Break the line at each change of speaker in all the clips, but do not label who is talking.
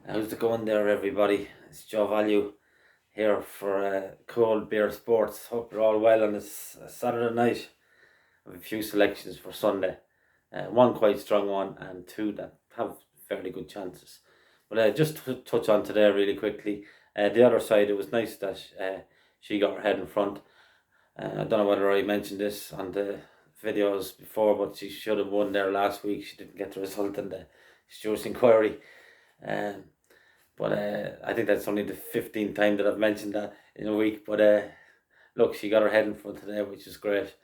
How's it going there, everybody? It's Joe Value here for Cold Beer Sports. Hope you're all well on this Saturday night. I have a few selections for Sunday. One quite strong one and two that have fairly good chances. But just to touch on today really quickly, the other side, it was nice that she got her head in front. I don't know whether I mentioned this on the videos before, but she should have won there last week. She didn't get the result in the Stewart's inquiry. Um, but I think that's only the 15th time that I've mentioned that in a week. But look, she got her head in front today, which is great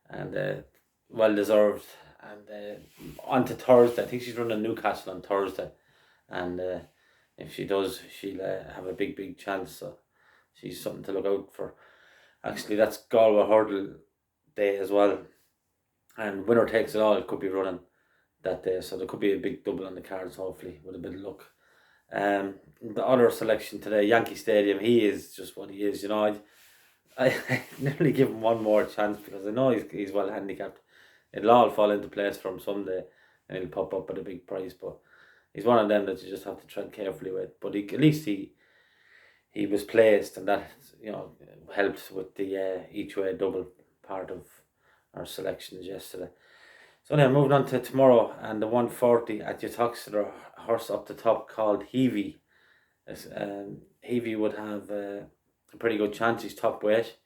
and well deserved. And on to Thursday. I think she's running Newcastle on Thursday. And if she does, she'll have a big chance. So she's something to look out for. Actually, that's Galway Hurdle Day as well. And winner takes it all. It could be running that day. So there could be a big double on the cards, hopefully, with a bit of luck. The other selection today, Yankee Stadium, he is just what he is. I nearly give him one more chance because I know he's well handicapped. It'll all fall into place for him someday and he'll pop up at a big price. But he's one of them that you just have to tread carefully with. But at least he was placed, and that helped with the each way double part of our selections yesterday. So now moving on to tomorrow and the 140 at Uttoxeter, a horse up the top called Heavey. Heavey would have a pretty good chance. He's top weight.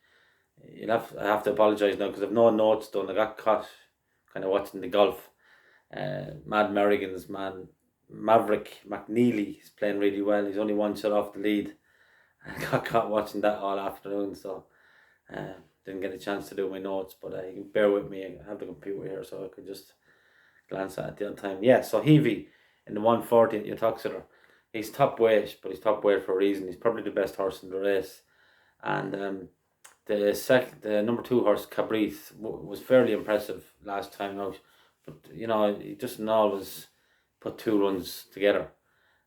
I have to apologise now because I've no notes done. I got caught kind of watching the golf. Mad Merrigan's man Maverick McNeely is playing really well. He's only one shot off the lead. I got caught watching that all afternoon, so didn't get a chance to do my notes, but you can bear with me. I have the computer here so I could just glance at it the other time. Yeah, so Heavey in the 140 at Uttoxeter. He's top weight, but he's top weight for a reason. He's probably the best horse in the race. And the number 2 horse, Cabrice, was fairly impressive last time out. But, he doesn't always put 2 runs together.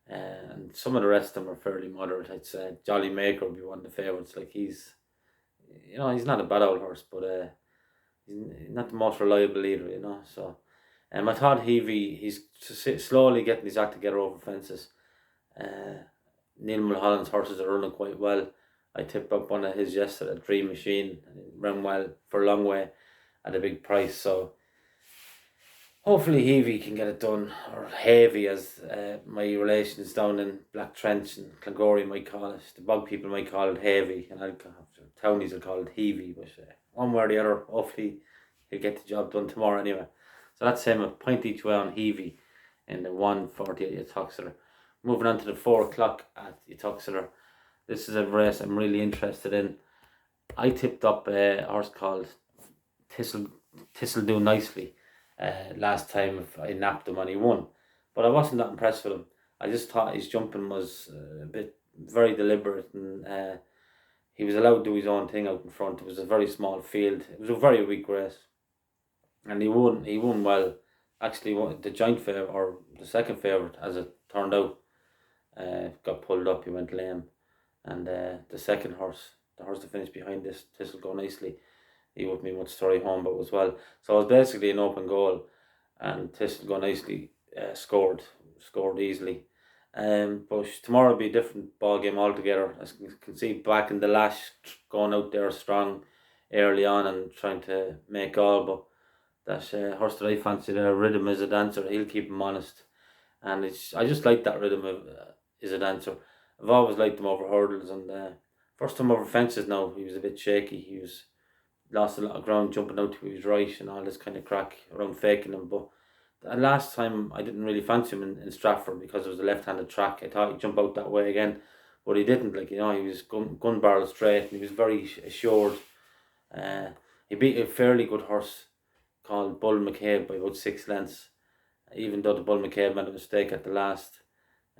And some of the rest of them are fairly moderate, I'd say. Jolly Maker would be one of the favourites. Like, he's not a bad old horse, but he's not the most reliable either, So, I thought he's slowly getting his act together over fences. Neil Mulholland's horses are running quite well. I tipped up one of his yesterday, Dream Machine. It ran well for a long way at a big price. So hopefully Heavey can get it done, or Heavey as my relations down in Black Trench and Clongowry might call it. The bog people might call it Heavey, and townies will call it Heavey. But one way or the other, hopefully he'll get the job done tomorrow anyway. So that's him, a point each way on Heavey in the 140 at Uttoxeter. Moving on to the 4 o'clock at Uttoxeter. This is a race I'm really interested in. I tipped up a horse called Thistle Do Nicely last time. If I napped him and he won. But I wasn't that impressed with him. I just thought his jumping was very deliberate, and he was allowed to do his own thing out in front. It was a very small field. It was a very weak race. And he won well. Actually, the joint favourite, or the second favourite as it turned out, got pulled up. He went lame. And the second horse, the horse that finished behind this will Go Nicely, he wouldn't be much story home about as well. So it was basically an open goal, and Thistle Go Nicely scored easily. But tomorrow will be a different ball game altogether. As you can see, back in the lash, going out there strong early on and trying to make all. But that horse that I fancy there, Rythm is a dancer. He'll keep him honest, and I just like that Rythm is a dancer. I've always liked him over hurdles, and first time over fences now, he was a bit shaky. He lost a lot of ground jumping out to his right and all this kind of crack around faking him. But last time I didn't really fancy him in Stratford because it was a left-handed track. I thought he'd jump out that way again, but he didn't. He was gun barrel straight, and he was very assured. He beat a fairly good horse called Bull McCabe by about 6 lengths, even though the Bull McCabe made a mistake at the last.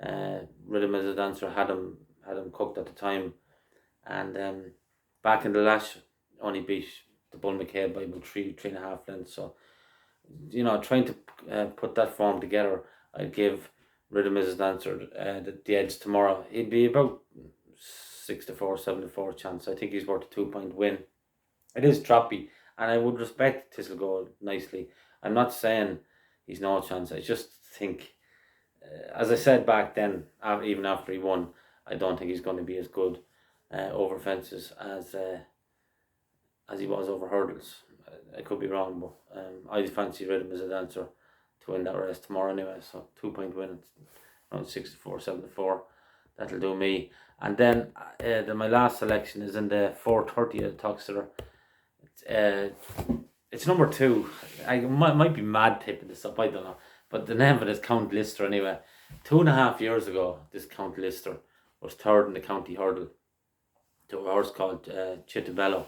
Rythm as a dancer had him cooked at the time, and back in the lash only beat the Bull McCabe by about 3.5 lengths. So trying to put that form together, I'd give Rythm as a dancer the edge tomorrow. He'd be about 6-4, 7-4 chance. I think he's worth a 2-point win. It is trappy, and I would respect Thistle Go Nicely. I'm not saying he's no chance. I just think As I said back then, even after he won, I don't think he's going to be as good over fences as he was over hurdles. I could be wrong, but I fancy Rythm as a dancer to win that race tomorrow anyway. So 2 point win, around 64-74. That'll do me. And then my last selection is in the 4:30 at Uttoxeter. It's number 2. I might be mad tipping this up, I don't know. But the name of it is Countister anyway. 2.5 years ago, this Countister was third in the county hurdle to a horse called Chittabello.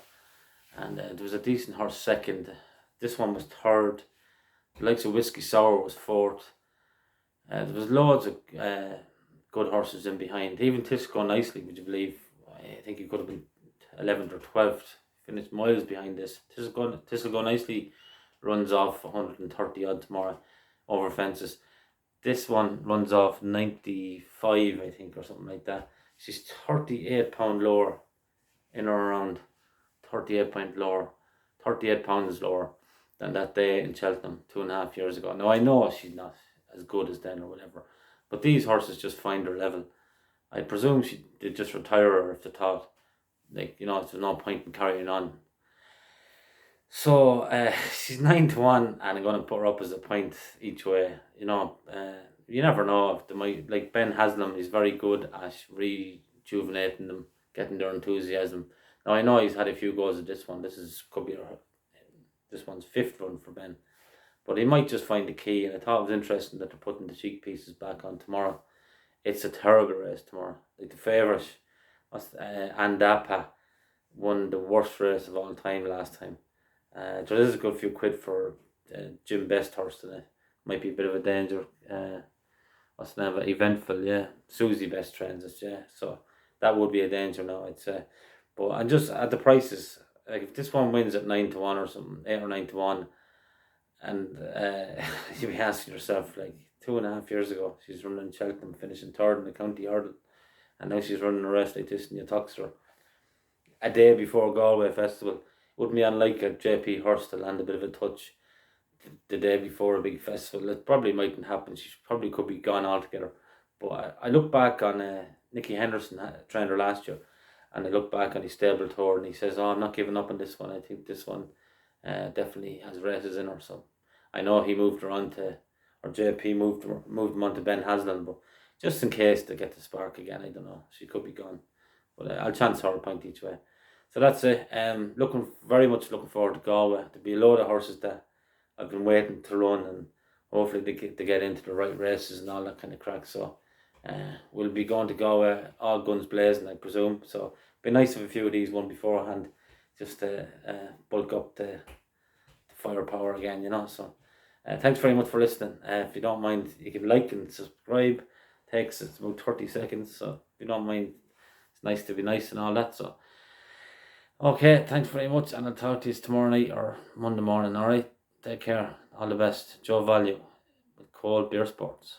And there was a decent horse second. This one was third. The likes of Whiskey Sour was fourth. There was loads of good horses in behind. Even Tisco Nicely, would you believe? I think he could have been 11th or 12th. Finished miles behind this. Tisco Nicely runs off 130 odd tomorrow over fences. This one runs off 95, I think, or something like that. She's 38 pound lower in or around 38 pounds lower than that day in Cheltenham 2.5 years ago. Now I know she's not as good as then or whatever, but these horses just find their level. I presume she did just retire her if they thought, like, there's no point in carrying on. So she's 9-1, and I'm going to put her up as a point each way. You never know if they might, like Ben Haslam, he's very good at rejuvenating them, getting their enthusiasm. Now I know he's had a few goes at this one. This one's 5th run for Ben, but he might just find the key. And I thought it was interesting that they're putting the cheek pieces back on tomorrow. It's a terrible race tomorrow. Like the favourite, Andapa, won the worst race of all time last time. So this is a good few quid for Jim Best horse today. Might be a bit of a danger. Eventful, yeah. Susie Best trains us, yeah. So that would be a danger now, I'd say. But I'm just at the prices. Like if this one wins at 9-1 or something, 8 or 9-1, and you'll be asking yourself, like 2.5 years ago, she's running in Cheltenham, finishing third in the county hurdle, and now she's running a race like this in Uttoxeter a day before Galway Festival. Wouldn't be unlike a JP Hurst to land a bit of a touch the day before a big festival. It probably mightn't happen. She probably could be gone altogether. But I look back on Nicky Henderson trained her last year, and I look back on his stable tour, and he says, "Oh, I'm not giving up on this one. I think this one definitely has races in her." So I know he moved her on to, or JP moved him on to Ben Haslam, but just in case they get the spark again, I don't know. She could be gone, but I'll chance her a point each way. So that's it. Very much looking forward to Galway. There'll be a load of horses that I've been waiting to run, and hopefully they get into the right races and all that kind of crack. So we'll be going to Galway all guns blazing, I presume. So it'd be nice if a few of these won beforehand, just to bulk up the firepower again, So thanks very much for listening. If you don't mind, you can like and subscribe. It's about 30 seconds. So if you don't mind, it's nice to be nice and all that. So okay, thanks very much, and I'll talk to you tomorrow night or Monday morning, alright? Take care, all the best. Joe Value with Cold Beer Sports.